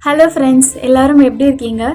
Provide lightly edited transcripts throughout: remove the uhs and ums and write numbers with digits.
Hello friends, எல்லாரும் எப்படி இருக்கீங்க?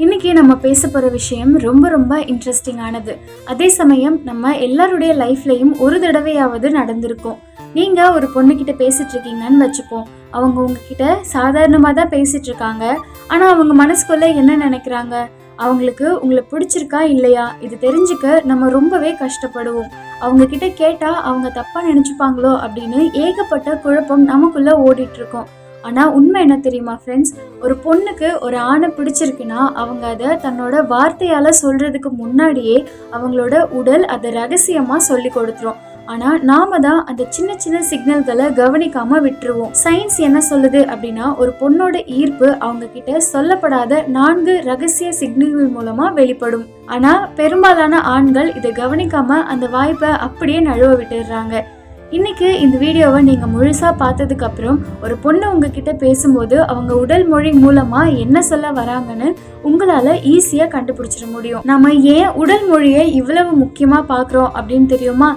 இன்றைக்கி நம்ம பேச போகிற விஷயம் ரொம்ப ரொம்ப இன்ட்ரெஸ்டிங்கானது. அதே சமயம் நம்ம எல்லாருடைய லைஃப்லையும் ஒரு தடவையாவது நடந்திருக்கும். நீங்கள் ஒரு பொண்ணுக்கிட்ட பேசிகிட்டு இருக்கீங்கன்னு வச்சுப்போம். அவங்க உங்ககிட்ட சாதாரணமாக தான் பேசிகிட்டு இருக்காங்க. ஆனால் அவங்க மனசுக்குள்ளே என்ன நினைக்கிறாங்க, அவங்களுக்கு உங்களை பிடிச்சிருக்கா இல்லையா, இது தெரிஞ்சுக்க நம்ம ரொம்பவே கஷ்டப்படுவோம். அவங்கக்கிட்ட கேட்டால் அவங்க தப்பாக நினச்சிப்பாங்களோ அப்படின்னு ஏகப்பட்ட குழப்பம் நமக்குள்ளே ஓடிட்டுருக்கோம். ஆனால் உண்மை என்ன தெரியுமா ஃப்ரெண்ட்ஸ், ஒரு பொண்ணுக்கு ஒரு ஆணை பிடிச்சிருக்குன்னா அவங்க அதை தன்னோட வார்த்தையால் சொல்கிறதுக்கு முன்னாடியே அவங்களோட உடல் அதை ரகசியமாக சொல்லி கொடுத்துரும். ஆனால் நாம தான் அந்த சின்ன சின்ன சிக்னல்களை கவனிக்காமல் விட்டுருவோம். சயின்ஸ் என்ன சொல்லுது அப்படின்னா, ஒரு பொண்ணோட ஈர்ப்பு அவங்க கிட்ட சொல்லப்படாத 4 ரகசிய சிக்னல்கள் மூலமாக வெளிப்படும். ஆனால் பெரும்பாலான ஆண்கள் இதை கவனிக்காமல் அந்த வாய்ப்பை அப்படியே நழுவ விட்டுடுறாங்க. இன்னைக்கு இந்த வீடியோவை நீங்கள் முழுசாக பார்த்ததுக்கு அப்புறம் ஒரு பொண்ணு உங்ககிட்ட பேசும்போது அவங்க உடல் மொழி மூலமாக என்ன சொல்ல வராங்கன்னு உங்களால் ஈஸியாக கண்டுபிடிச்சிட முடியும். நம்ம ஏன் உடல் மொழியை இவ்வளவு முக்கியமாக பார்க்குறோம் அப்படின்னு தெரியுமா?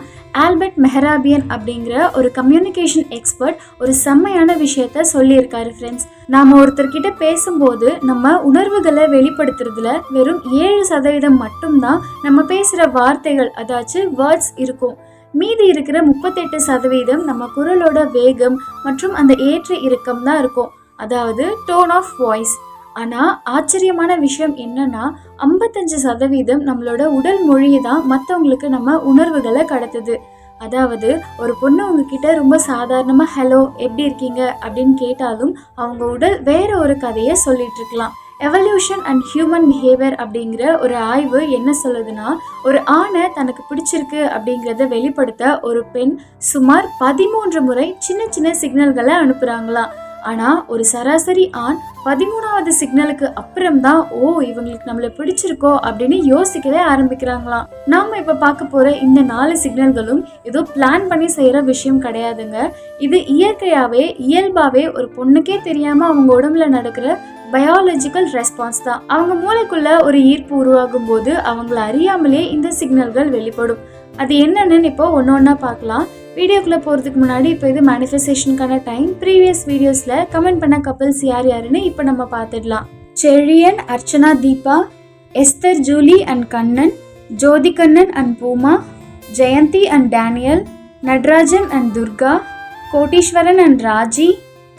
ஆல்பர்ட் மெஹராபியன் அப்படிங்கிற ஒரு கம்யூனிகேஷன் எக்ஸ்பர்ட் ஒரு செம்மையான விஷயத்த சொல்லியிருக்காரு ஃப்ரெண்ட்ஸ். நாம் ஒருத்தர்கிட்ட பேசும்போது நம்ம உணர்வுகளை வெளிப்படுத்துறதுல வெறும் 7% மட்டும்தான் நம்ம பேசுகிற வார்த்தைகள், அதாச்சும் வேர்ட்ஸ் இருக்கும். மீதி இருக்கிற 38% நம்ம குரலோட வேகம் மற்றும் அந்த ஏற்ற இறக்கம் தான் இருக்கும், அதாவது டோன் ஆஃப் வாய்ஸ். ஆனால் ஆச்சரியமான விஷயம் என்னன்னா, 55% நம்மளோட உடல் மொழியை தான் மற்றவங்களுக்கு நம்ம உணர்வுகளை கடத்துது. அதாவது ஒரு பொண்ணு உங்ககிட்ட ரொம்ப சாதாரணமாக ஹலோ எப்படி இருக்கீங்க அப்படின்னு கேட்டாலும் அவங்க உடல் வேற ஒரு கதையை சொல்லிட்டு இருக்கலாம். எவல்யூஷன் அண்ட் ஹியூமன் பிஹேவியர் அப்படிங்கிற ஒரு ஆய்வு என்ன சொல்லுதுன்னா, ஒரு ஆணை தனக்கு பிடிச்சிருக்கு அப்படிங்கிறத வெளிப்படுத்த ஒரு பெண் சுமார் 13 முறை சின்ன சின்ன சிக்னல்களை அனுப்புகிறாங்களாம். ஆனால் ஒரு சராசரி ஆண் 13வது சிக்னலுக்கு அப்புறம்தான் இவங்களுக்கு நம்மளை பிடிச்சிருக்கோ அப்படின்னு யோசிக்கவே ஆரம்பிக்கிறாங்களாம். நாம் இப்போ பார்க்க போகிற இந்த 4 சிக்னல்களும் ஏதோ பிளான் பண்ணி செய்கிற விஷயம் கிடையாதுங்க. இது இயல்பாகவே ஒரு பொண்ணுக்கே தெரியாமல் அவங்க உடம்புல நடக்கிற பயாலஜிக்கல் ரெஸ்பான்ஸ் தான். அவங்க மூளைக்குள்ள ஒரு ஈர்ப்பு உருவாகும் போது அவங்கள அறியாமலே இந்த சிக்னல்கள் வெளிப்படும். அது என்னன்னு இப்போ ஒன்று பார்க்கலாம். வீடியோக்குள்ளே போகிறதுக்கு முன்னாடி இப்போ இது மேனிஃபெஸ்டேஷனுக்கான டைம். ப்ரீவியஸ் வீடியோஸில் கமெண்ட் பண்ண கப்பல்ஸ் யார் யாருன்னு இப்போ நம்ம பார்த்துடலாம். Chezhiyan, Archana, Deepa, Esther, Julie and Kannan, Jothi Kannan and Bhooma, Jayanthi and Daniel, Natrajan and Durga, Koteeswaran and Raji,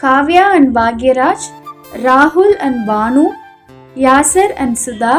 Kavya and Bhagyaraj, ராகுல் and Bhanu, Yasar and Sudha,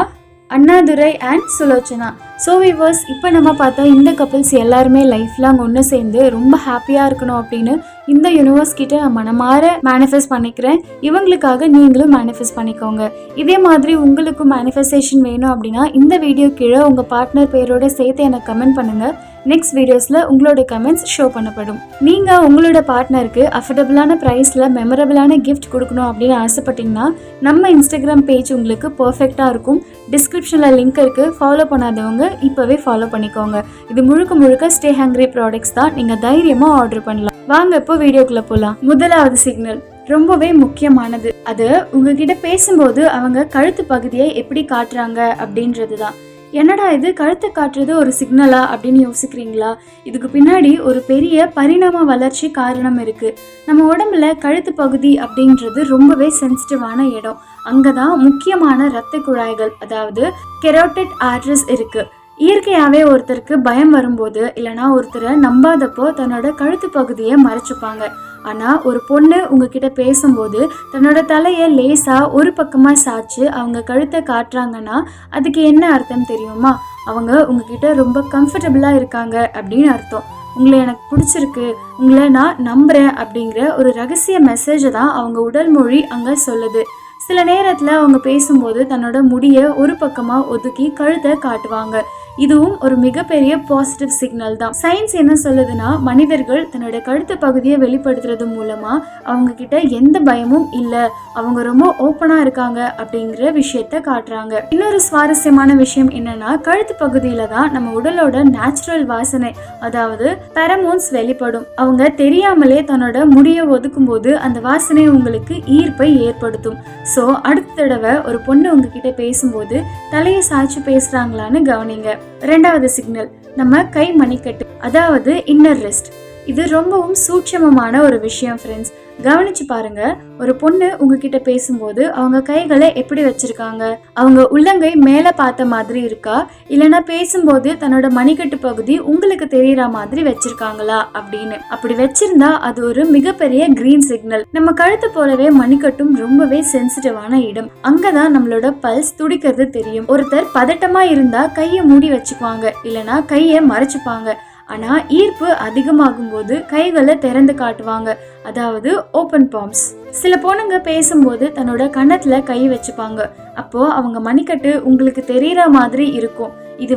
Annadurai and Sulochana. So viewers, இப்போ நம்ம பார்த்தா இந்த கப்பிள்ஸ் எல்லாருமே லைஃப் லாங் ஒன்று சேர்ந்து ரொம்ப ஹாப்பியாக இருக்கணும் அப்படின்னு இந்த யூனிவர்ஸ் கிட்ட நான் மனமாற மேனிஃபெஸ்ட் பண்ணிக்கிறேன். இவங்களுக்காக நீங்களும் மேனிஃபெஸ்ட் பண்ணிக்கோங்க. இதே மாதிரி உங்களுக்கும் மேனிஃபெஸ்டேஷன் வேணும் அப்படின்னா இந்த வீடியோ கீழே உங்கள் பார்ட்னர் பேரோட சேர்த்து எனக்கு கமெண்ட் பண்ணுங்கள். நெக்ஸ்ட் வீடியோஸில் உங்களோட கமெண்ட்ஸ் ஷோ பண்ணப்படும். நீங்கள் உங்களோட பார்ட்னருக்கு அஃபோர்டபுளான ப்ரைஸில் மெமரபிளான கிஃப்ட் கொடுக்கணும் அப்படின்னு ஆசைப்பட்டீங்கன்னா நம்ம இன்ஸ்டாகிராம் பேஜ் உங்களுக்கு பர்ஃபெக்டாக இருக்கும். டிஸ்கிரிப்ஷனில் லிங்க் இருக்குது. ஃபாலோ பண்ணாதவங்க இப்போவே ஃபாலோ பண்ணிக்கோங்க. இது முழுக்க ஸ்டே ஹங்க்ரி ப்ராடக்ட்ஸ் தான். நீங்கள் தைரியமாக ஆர்டர் பண்ணலாம். வாங்க இப்போ வீடியோக்குள்ளே போகலாம். முதலாவது சிக்னல் ரொம்பவே முக்கியமானது. அது உங்ககிட்ட பேசும்போது அவங்க கழுத்து பகுதியை எப்படி காட்டுறாங்க அப்படின்றது தான். என்னடா இது கழுத்தை காட்டுறது ஒரு சிக்னலா அப்படின்னு யோசிக்கிறீங்களா? இதுக்கு பின்னாடி ஒரு பெரிய பரிணாம வளர்ச்சி காரணம் இருக்குது. நம்ம உடம்புல கழுத்து பகுதி அப்படின்றது ரொம்பவே சென்சிட்டிவான இடம். அங்கே தான் முக்கியமான இரத்த குழாய்கள், அதாவது கெரோட்டிட் ஆர்டரிஸ் இருக்குது. இயற்கையாகவே ஒருத்தருக்கு பயம் வரும்போது இல்லைனா ஒருத்தரை நம்பாதப்போ தன்னோட கழுத்து பகுதியை மறைச்சிப்பாங்க. ஆனால் ஒரு பொண்ணு உங்ககிட்ட பேசும்போது தன்னோட தலையை லேசாக ஒரு பக்கமாக சாய்ச்சி அவங்க கழுத்தை காட்டுறாங்கன்னா அதுக்கு என்ன அர்த்தம் தெரியுமா? அவங்க உங்ககிட்ட ரொம்ப கம்ஃபர்டபுளாக இருக்காங்க அப்படின்னு அர்த்தம். உங்களை எனக்கு பிடிச்சிருக்கு, உங்களை நான் நம்புகிறேன் அப்படிங்கிற ஒரு ரகசிய மெசேஜை தான் அவங்க உடல் மொழி அங்கே சொல்லுது. சில நேரத்தில் அவங்க பேசும்போது தன்னோட முடியை ஒரு பக்கமாக ஒதுக்கி கழுத்தை காட்டுவாங்க. இதுவும் ஒரு மிகப்பெரிய பாசிட்டிவ் சிக்னல் தான். சயின்ஸ் என்ன சொல்லுதுன்னா, மனிதர்கள் தன்னோட கழுத்து பகுதியை வெளிப்படுத்துறது மூலமா அவங்க கிட்ட எந்த பயமும் இல்லை, அவங்க ரொம்ப ஓப்பனா இருக்காங்க அப்படிங்கிற விஷயத்த காட்டுறாங்க. இன்னொரு சுவாரஸ்யமான விஷயம் என்னன்னா, கழுத்து பகுதியில தான் நம்ம உடலோட நேச்சுரல் வாசனை, அதாவது பெரமோன்ஸ் வெளிப்படும். அவங்க தெரியாமலே தன்னோட முடியை ஒதுக்கும் போது அந்த வாசனை உங்களுக்கு ஈர்ப்பை ஏற்படுத்தும். ஸோ அடுத்த தடவை ஒரு பொண்ணு உங்ககிட்ட பேசும்போது தலையை சாய்ச்சி பேசுறாங்களான்னு கவனிங்க. 2வது சிக்னல் நம்ம கை மணிக்கட்டு, அதாவது இன்னர் ரெஸ்ட். இது ரொம்பவும் சூட்சமமான ஒரு விஷயம் ஃப்ரெண்ட்ஸ். கவனிச்சு பாருங்க. ஒரு பொண்ணு உங்ககிட்ட பேசும்போது அவங்க கைகளை எப்படி வச்சிருக்காங்க, அவங்க உள்ளங்கை மேல பார்த்த மாதிரி இருக்கா, இல்லைன்னா பேசும்போது தன்னோட மணிக்கட்டு பகுதி உங்களுக்கு தெரியற மாதிரி வச்சிருக்காங்களா அப்படின்னு. அப்படி வச்சிருந்தா அது ஒரு மிகப்பெரிய கிரீன் சிக்னல். நம்ம கழுத்து போலவே மணிக்கட்டும் ரொம்பவே சென்சிட்டிவான இடம். அங்கதான் நம்மளோட பல்ஸ் துடிக்கிறது தெரியும். ஒருத்தர் பதட்டமா இருந்தா கையை மூடி வச்சுக்குவாங்க, இல்லைன்னா கையை மறைச்சுப்பாங்க. ஆனா ஈர்ப்பு அதிகமாகும் போது கைகளை திறந்து காட்டுவாங்க, அதாவது ஓப்பன் பாம்ஸ். சில பொண்ணுங்க பேசும்போது தன்னோட கன்னத்துல கை வச்சுப்பாங்க. அப்போ அவங்க மணிக்கட்டு உங்களுக்கு தெரியற மாதிரி இருக்கும். இது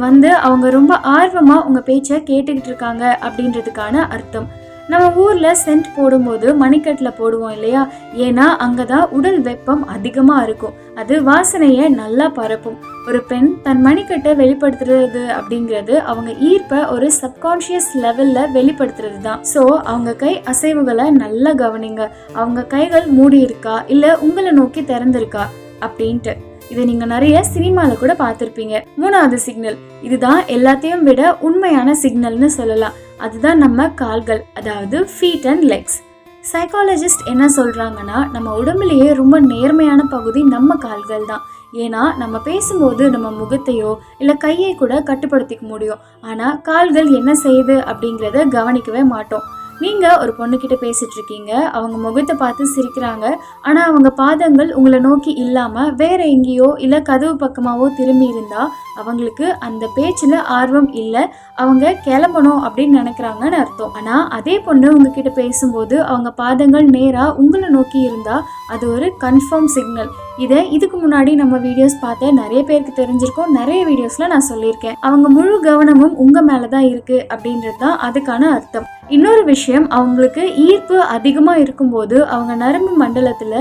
அவங்க ரொம்ப ஆர்வமா உங்க பேச்ச கேட்டுக்கிட்டு இருக்காங்க அப்படின்றதுக்கான அர்த்தம். நம்ம ஊர்ல சென்ட் போடும்போது மணிக்கட்டுல போடுவோம் இல்லையா, ஏன்னா அங்கதான் உடல் வெப்பம் அதிகமா இருக்கும். அது வாசனைய நல்லா பரப்பும். ஒரு பெண் தன் மணிக்கட்டை வெளிப்படுத்துறது அப்படிங்கிறது அவங்க ஈர்ப்ப ஒரு சப்கான்ஷியஸ் லெவல்ல வெளிப்படுத்துறது தான். ஸோ அவங்க கை அசைவுகளை நல்லா கவனிங்க. அவங்க கைகள் மூடி இருக்கா இல்ல உங்களை நோக்கி திறந்திருக்கா அப்படின்ட்டு. இதை நீங்க நிறைய சினிமால கூட பார்த்திருப்பீங்க. மூணாவது சிக்னல், இதுதான் எல்லாத்தையும் விட உண்மையான சிக்னல்னு சொல்லலாம். அதுதான் நம்ம கால்கள், அதாவது ஃபீட் அண்ட் லெக்ஸ். சைக்காலஜிஸ்ட் என்ன சொல்றாங்கன்னா, நம்ம உடம்புலயே ரொம்ப நேர்மையான பகுதி நம்ம கால்கள் தான். ஏன்னா நம்ம பேசும்போது நம்ம முகத்தையோ இல்லை கையை கூட கட்டுப்படுத்திக்க முடியும். ஆனால் கால்கள் என்ன செய்யுது அப்படிங்கிறத கவனிக்கவே மாட்டோம். நீங்கள் ஒரு பொண்ணுக்கிட்ட பேசிகிட்டு இருக்கீங்க, அவங்க முகத்தை பார்த்து சிரிக்கிறாங்க, ஆனால் அவங்க பாதங்கள் உங்களை நோக்கி இல்லாமல் வேற எங்கேயோ இல்லை கதவு பக்கமாகவோ திரும்பி இருந்தால் அவங்களுக்கு அந்த பேச்சில் ஆர்வம் இல்லை, அவங்க கிளம்பணும் அப்படின்னு நினைக்கிறாங்கன்னு அர்த்தம். ஆனால் அதே பொண்ணு உங்ககிட்ட பேசும்போது அவங்க பாதங்கள் நேராக உங்களை நோக்கி இருந்தால் அது ஒரு கன்ஃபார்ம் சிக்னல். இதுக்கு முன்னாடி நம்ம வீடியோஸ் பார்த்த நிறைய பேருக்கு தெரிஞ்சிருக்கும். நிறைய வீடியோஸ்ல நான் சொல்லியிருக்கேன். அவங்க முழு கவனமும் உங்க மேலதான் இருக்கு அப்படின்றது தான் அதுக்கான அர்த்தம். இன்னொரு விஷயம், அவங்களுக்கு ஈர்ப்பு அதிகமா இருக்கும்போது அவங்க நரம்பு மண்டலத்துல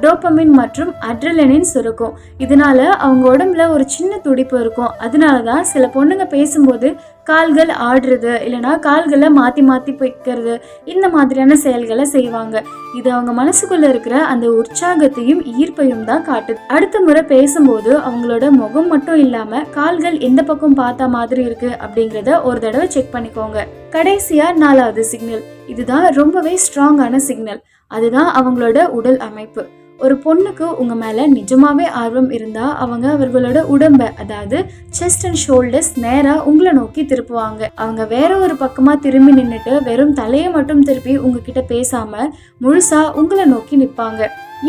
டோபமின் மற்றும் அட்ரினலின் சுரக்கும். இதனால அவங்க உடம்புல ஒரு சின்ன துடிப்பு இருக்கும். அதனாலதான் சில பொண்ணுங்க பேசும்போது கால்கள் ஆடுறது, இல்லைன்னா கால்களை மாற்றி மாற்றி வைக்கிறது, இந்த மாதிரியான செயல்களை செய்வாங்க. இது அவங்க மனசுக்குள்ள இருக்கிற அந்த உற்சாகத்தையும் ஈர்ப்பையும் தான் காட்டுது. அடுத்த முறை பேசும்போது அவங்களோட முகம் மட்டும் இல்லாம கால்கள் எந்த பக்கம் பார்த்தா மாதிரி இருக்கு அப்படிங்கிறத ஒரு தடவை செக் பண்ணிக்கோங்க. கடைசியா 4வது சிக்னல், இதுதான் ரொம்பவே ஸ்ட்ராங்கான சிக்னல். அதுதான் அவங்களோட உடல் அமைப்பு. ஒரு பொண்ணுக்கு உங்க மேல நிஜமாவே ஆர்வம் இருந்தா அவங்க அவர்களோட உடம்ப, அதாவது செஸ்ட் அண்ட் ஷோல்டர்ஸ் நேரா உங்களை நோக்கி திருப்புவாங்க. அவங்க வேற ஒரு பக்கமா திரும்பி நின்னுட்டு வெறும் தலையை மட்டும் திருப்பி உங்ககிட்ட பேசாம முழுசா உங்களை நோக்கி நிற்பாங்க.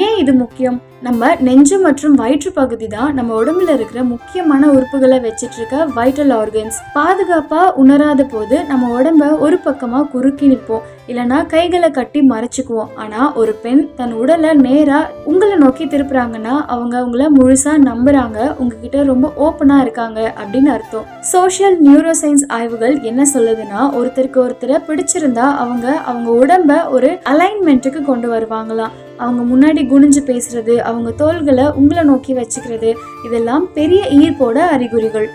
ஏன் இது முக்கியம்? நம்ம நெஞ்சு மற்றும் வயிற்று பகுதி தான் நம்ம உடம்புல இருக்கிற முக்கியமான உறுப்புகளை வச்சிட்டு இருக்க வைட்டல் ஆர்கன்ஸ். பாதுகாப்பா உணராத போது நம்ம உடம்ப ஒரு பக்கமா குறுக்கி நிற்போம், இல்லைன்னா கைகளை கட்டி மறைச்சுக்குவோம். ஆனா ஒரு பெண் தன் உடலை நேரா உங்களை நோக்கி திருப்புறாங்கன்னா அவங்க உங்களை முழுசா நம்புறாங்க, உங்ககிட்ட ரொம்ப ஓப்பனா இருக்காங்க அப்படின்னு அர்த்தம். சோஷியல் நியூரோ சயின்ஸ் ஆய்வுகள் என்ன சொல்லுதுன்னா, ஒருத்தருக்கு ஒருத்தரை பிடிச்சிருந்தா அவங்க உடம்ப ஒரு அலைன்மெண்ட்டுக்கு கொண்டு வருவாங்களாம். அவங்க முன்னாடி குனிஞ்சு பேசுறது, அவங்க தோள்களை உங்களை நோக்கி வச்சுக்கிறது, இதெல்லாம் பெரிய ஈர்ப்போட அறிகுறிகள்.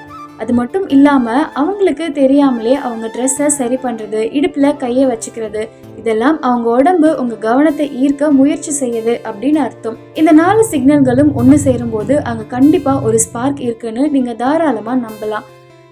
அது மட்டும் இல்லாம அவங்களுக்கு தெரியாமலே அவங்க ட்ரெஸ்ஸை சரி பண்றது, இடுப்புல கையை வச்சுக்கிறது, இதெல்லாம் அவங்க உடம்பு உங்க கவனத்தை ஈர்க்க முயற்சி செய்யுது அப்படின்னு அர்த்தம். இந்த 4 சிக்னல்களும் ஒன்று சேரும் போது அங்க கண்டிப்பா ஒரு ஸ்பார்க் இருக்குன்னு நீங்க தாராளமா நம்பலாம்.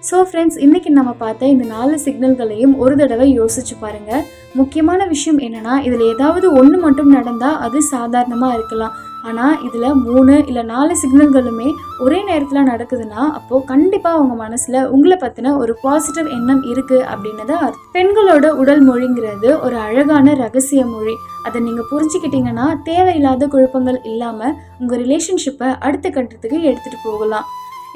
ஸோ ஃப்ரெண்ட்ஸ், இன்னைக்கு நம்ம பார்த்த இந்த 4 சிக்னல்களையும் ஒரு தடவை யோசிச்சு பாருங்க. முக்கியமான விஷயம் என்னன்னா, இதில் ஏதாவது ஒன்று மட்டும் நடந்தால் அது சாதாரணமாக இருக்கலாம். ஆனால் இதில் 3 இல்லை 4 சிக்னல்களுமே ஒரே நேரத்தில் நடக்குதுன்னா அப்போது கண்டிப்பாக அவங்க மனசில் உங்களை பற்றின ஒரு பாசிட்டிவ் எண்ணம் இருக்குது அப்படின்னு தான் அர்த்தம். பெண்களோட உடல் மொழிங்கிறது ஒரு அழகான ரகசிய மொழி. அதை நீங்கள் புரிஞ்சுக்கிட்டீங்கன்னா தேவையில்லாத குழப்பங்கள் இல்லாமல் உங்கள் ரிலேஷன்ஷிப்பை அடுத்த கட்டத்துக்கு எடுத்துகிட்டு போகலாம்.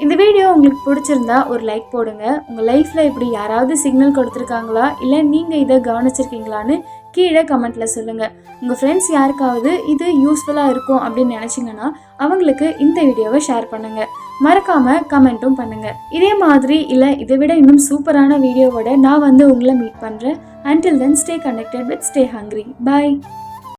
இந்த வீடியோ உங்களுக்கு பிடிச்சிருந்தா ஒரு லைக் போடுங்க. உங்கள் லைஃப்பில் இப்படி யாராவது சிக்னல் கொடுத்துருக்காங்களா, இல்லை நீங்கள் இதை கவனிச்சிருக்கீங்களான்னு கீழே கமெண்ட்டில் சொல்லுங்கள். உங்கள் ஃப்ரெண்ட்ஸ் யாருக்காவது இது யூஸ்ஃபுல்லாக இருக்கும் அப்படின்னு நினச்சிங்கன்னா அவங்களுக்கு இந்த வீடியோவை ஷேர் பண்ணுங்கள். மறக்காமல் கமெண்ட்டும் பண்ணுங்கள். இதே மாதிரி இல்லை இதை விட இன்னும் சூப்பரான வீடியோவோட நான் உங்களை மீட் பண்ணுறேன். Until then, stay connected with Stay Hungry. Bye.